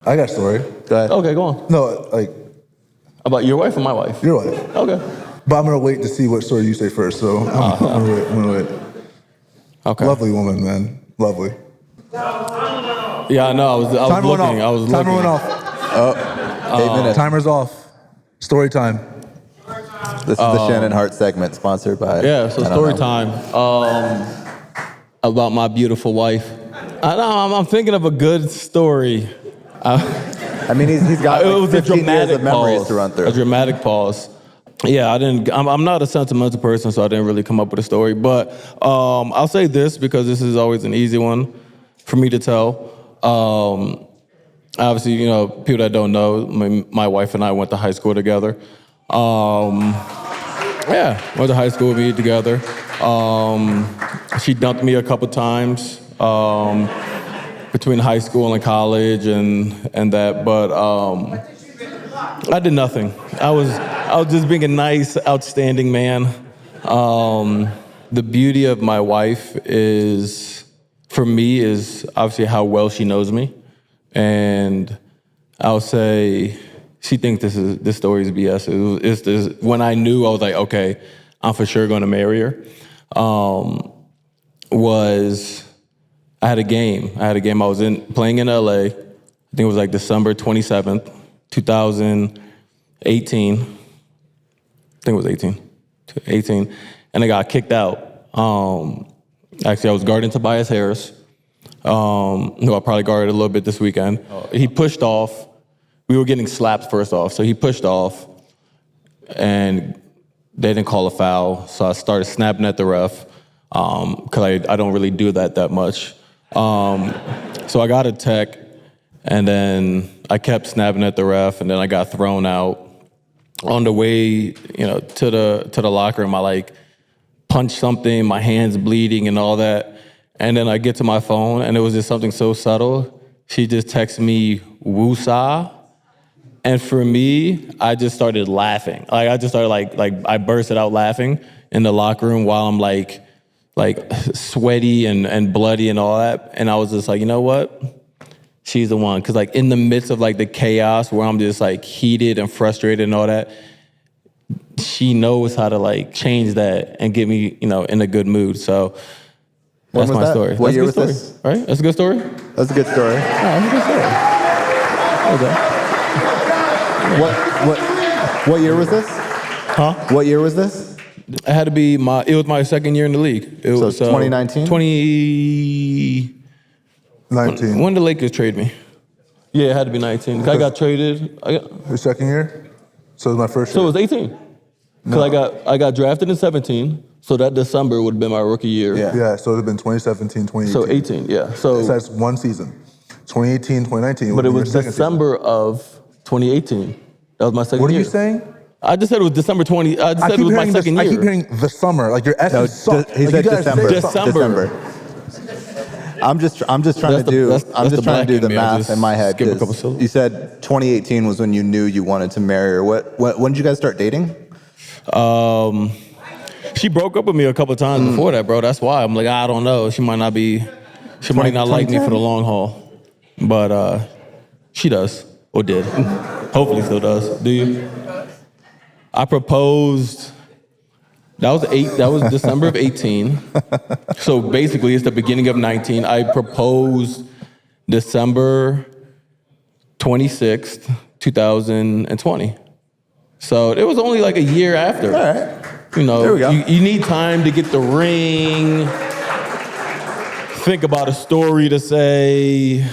I got a story. Go ahead. Okay, go on. No, like About your wife or my wife? your wife. Okay. But I'm gonna wait to see what story you say first. So I'm gonna wait. Okay. Lovely woman, man. Lovely. Yeah, I know. I was Timer went looking. off. I was looking. Timer went off. 8 minutes. Timer's off. Story time. This is the Shannon Hart segment, sponsored by. Yeah. So story time. About my beautiful wife. I'm thinking of a good story. I mean, he's got It like was a 15 years dramatic of memories pause. to run through. A dramatic pause. Yeah, I'm not a sentimental person, so I didn't really come up with a story. But I'll say this because this is always an easy one for me to tell. Obviously, people that don't know, my wife and I went to high school together. Went to high school with me together. She dumped me a couple times between high school and college and that, but I did nothing. I was just being a nice, outstanding man. The beauty of my wife for me, is obviously how well she knows me, and I'll say she thinks this story is BS. When I knew, I was like, okay, I'm for sure going to marry her. I had a game. I was playing in LA. I think it was like December 27th, 2018. I think it was 18, and I got kicked out. Actually, I was guarding Tobias Harris, who I probably guarded a little bit this weekend. He pushed off. We were getting slapped first off, so he pushed off, and they didn't call a foul, so I started snapping at the ref, because I don't really do that much. So I got a tech, and then I kept snapping at the ref, and then I got thrown out. On the way, to the locker room, I punched something, my hand's bleeding and all that. And then I get to my phone, and it was just something so subtle. She just texted me, "Woosah." And for me, I just started laughing. I just started I bursted out laughing in the locker room while I'm sweaty and bloody and all that. And I was just like, you know what? She's the one. Because in the midst of the chaos where I'm just heated and frustrated and all that, she knows how to change that and get me, in a good mood. So that's my story. What year was story, this? right? That's a good story? That's a good story. That's a good story. Okay. What year was this? Huh? What year was this? It had to be it was my second year in the league. It was 2019? 19. When did the Lakers trade me? Yeah, it had to be 19. I got traded. Your second year? So it was my first So year. it was 18. Because I got drafted in 17, so that December would have been my rookie year. Yeah, so it would have been 2017, 2018. So 18, yeah. So that's one season. 2018, 2019. But it was December of 2018. That was my second year. What are you saying? I just said it was December 20. I just said it was my second year. I keep hearing the summer. Your S's suck. He said December. December. I'm just trying to do the math in my head. You said 2018 was when you knew you wanted to marry her. When did you guys start dating? She broke up with me a couple times before that, bro. That's why I'm I don't know. She might not like me for the long haul, but she does or did. Hopefully, still does. Do you? I proposed. That was December of 18. So basically, it's the beginning of 19. I proposed December 26th, 2020. So it was only a year after. All right. There we go. You need time to get the ring, think about a story to say,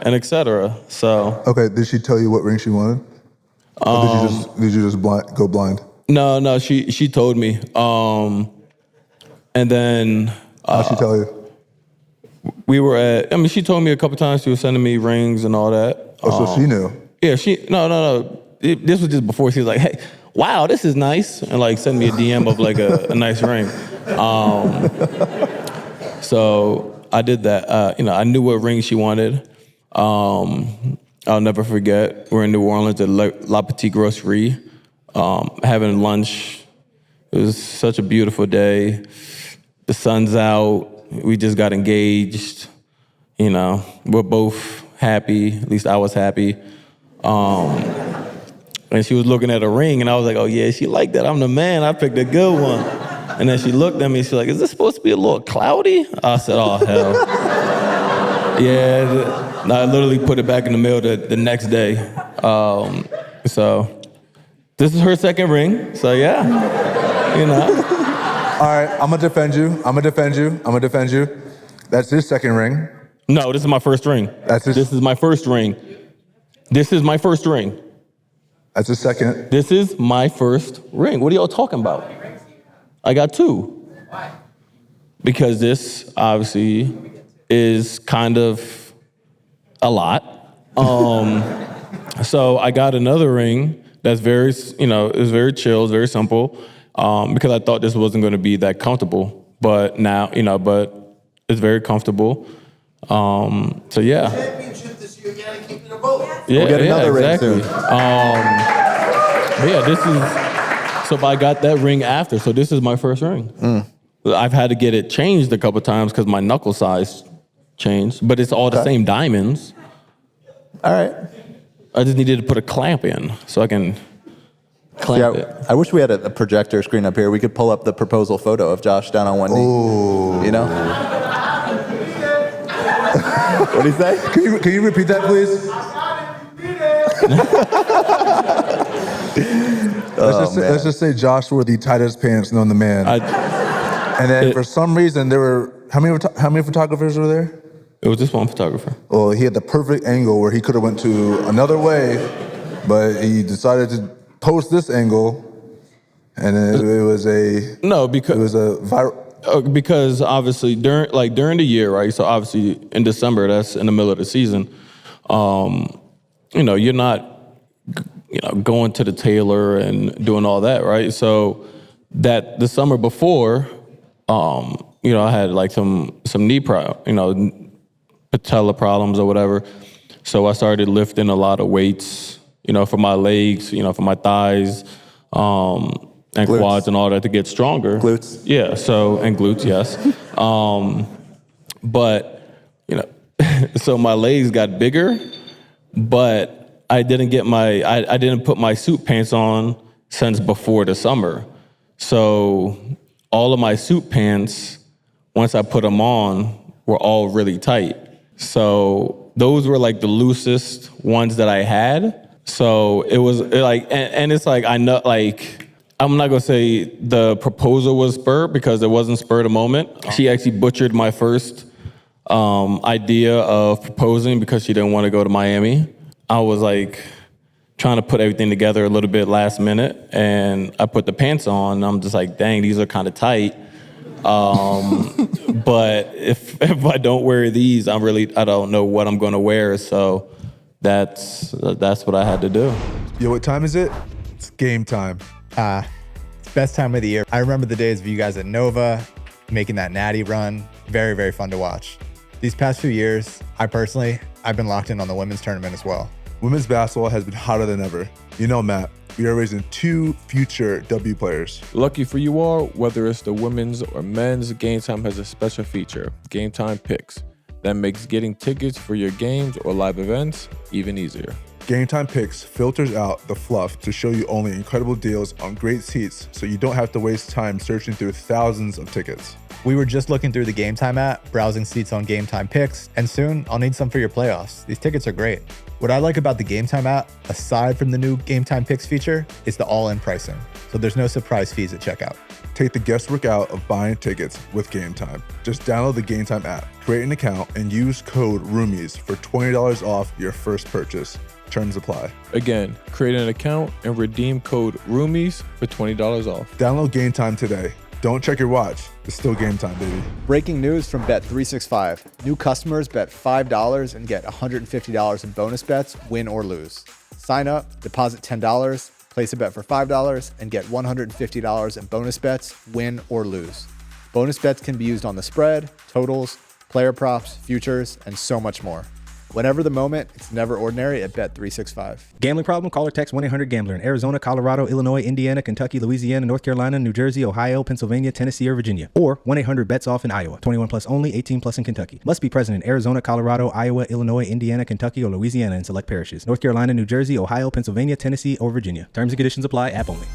and etc. So. Okay, did she tell you what ring she wanted? Or did you just go blind? No, she told me. And then how'd she tell you? We were she told me a couple times she was sending me rings and all that. Oh, so she knew. Yeah, no. This was just before she was like, "Hey, wow, this is nice," and send me a DM of a nice ring. So I did that. I knew what ring she wanted. I'll never forget. We're in New Orleans at La Petite Grocerie, having lunch. It was such a beautiful day. The sun's out. We just got engaged. We're both happy. At least I was happy. And she was looking at a ring, and I was like, oh, yeah, she liked that. I'm the man. I picked a good one. And then she looked at me, she's like, is this supposed to be a little cloudy? I said, oh, hell. Yeah, I literally put it back in the mail the next day. So this is her second ring, so yeah, you know. All right, I'm gonna defend you. That's his second ring. No, this is my first ring. This is my first ring. This is my first ring. That's his second. This is my first ring. What are y'all talking about? I got 2. Why? Because this obviously is kind of a lot. So I got another ring that's very, is very chill, it's very simple, because I thought this wasn't going to be that comfortable. But now, but it's very comfortable. So yeah. Championship this year, you gotta keep it a boat. Yeah, we'll get another ring soon. Yeah, this is, so I got that ring after, so this is my first ring. I've had to get it changed a couple times because my knuckle size changed, but it's all the same diamonds. All right. I just needed to put a clamp in so I can clamp it. I wish we had a projector screen up here. We could pull up the proposal photo of Josh down on one knee. Ooh. You know? What did he say? Can you repeat that, please? Let's just say Josh wore the tightest pants known to man. And then for some reason there were how many photographers were there? It was just one photographer. Well, he had the perfect angle where he could have went to another way, but he decided to post this angle, and it was a viral. Because obviously during the year, right? So obviously in December, that's in the middle of the season. You're not going to the tailor and doing all that, right? So that the summer before, I had like some knee patella problems or whatever. So I started lifting a lot of weights, for my legs, for my thighs, and glutes. Quads and all that to get stronger. Glutes. Yeah. And glutes, yes. But so my legs got bigger, but I didn't put my suit pants on since before the summer. So all of my suit pants, once I put them on, were all really tight. So those were like the loosest ones that I had. So it was like, and it's like, I know, like, I'm not gonna say the proposal was spurred because it wasn't spurred a moment. She actually butchered my first idea of proposing because she didn't want to go to Miami. I was like trying to put everything together a little bit last minute, and I put the pants on, and I'm just like, dang, these are kind of tight. But if I don't wear these, I don't know what I'm going to wear. So that's what I had to do. Yo, what time is it? It's game time. It's best time of the year. I remember the days of you guys at Nova making that natty run. Very, very fun to watch. These past few years, I've been locked in on the women's tournament as well. Women's basketball has been hotter than ever. Matt, we are raising 2 future W players. Lucky for you all, whether it's the women's or men's, Game Time has a special feature, Game Time Picks, that makes getting tickets for your games or live events even easier. Game Time Picks filters out the fluff to show you only incredible deals on great seats so you don't have to waste time searching through thousands of tickets. We were just looking through the Game Time app, browsing seats on Game Time Picks, and soon I'll need some for your playoffs. These tickets are great. What I like about the Game Time app, aside from the new Game Time Picks feature, is the all-in pricing. So there's no surprise fees at checkout. Take the guesswork out of buying tickets with Game Time. Just download the Game Time app, create an account, and use code ROOMIES for $20 off your first purchase. Terms apply. Again, create an account and redeem code ROOMIES for $20 off. Download Game Time today. Don't check your watch. It's still game time, baby. Breaking news from Bet365. New customers bet $5 and get $150 in bonus bets, win or lose. Sign up, deposit $10, place a bet for $5, and get $150 in bonus bets, win or lose. Bonus bets can be used on the spread, totals, player props, futures, and so much more. Whenever the moment, it's never ordinary at Bet365. Gambling problem? Call or text 1-800-GAMBLER in Arizona, Colorado, Illinois, Indiana, Kentucky, Louisiana, North Carolina, New Jersey, Ohio, Pennsylvania, Tennessee, or Virginia. Or 1-800-BETS-OFF in Iowa. 21 plus only, 18 plus in Kentucky. Must be present in Arizona, Colorado, Iowa, Illinois, Indiana, Kentucky, or Louisiana in select parishes. North Carolina, New Jersey, Ohio, Pennsylvania, Tennessee, or Virginia. Terms and conditions apply. App only.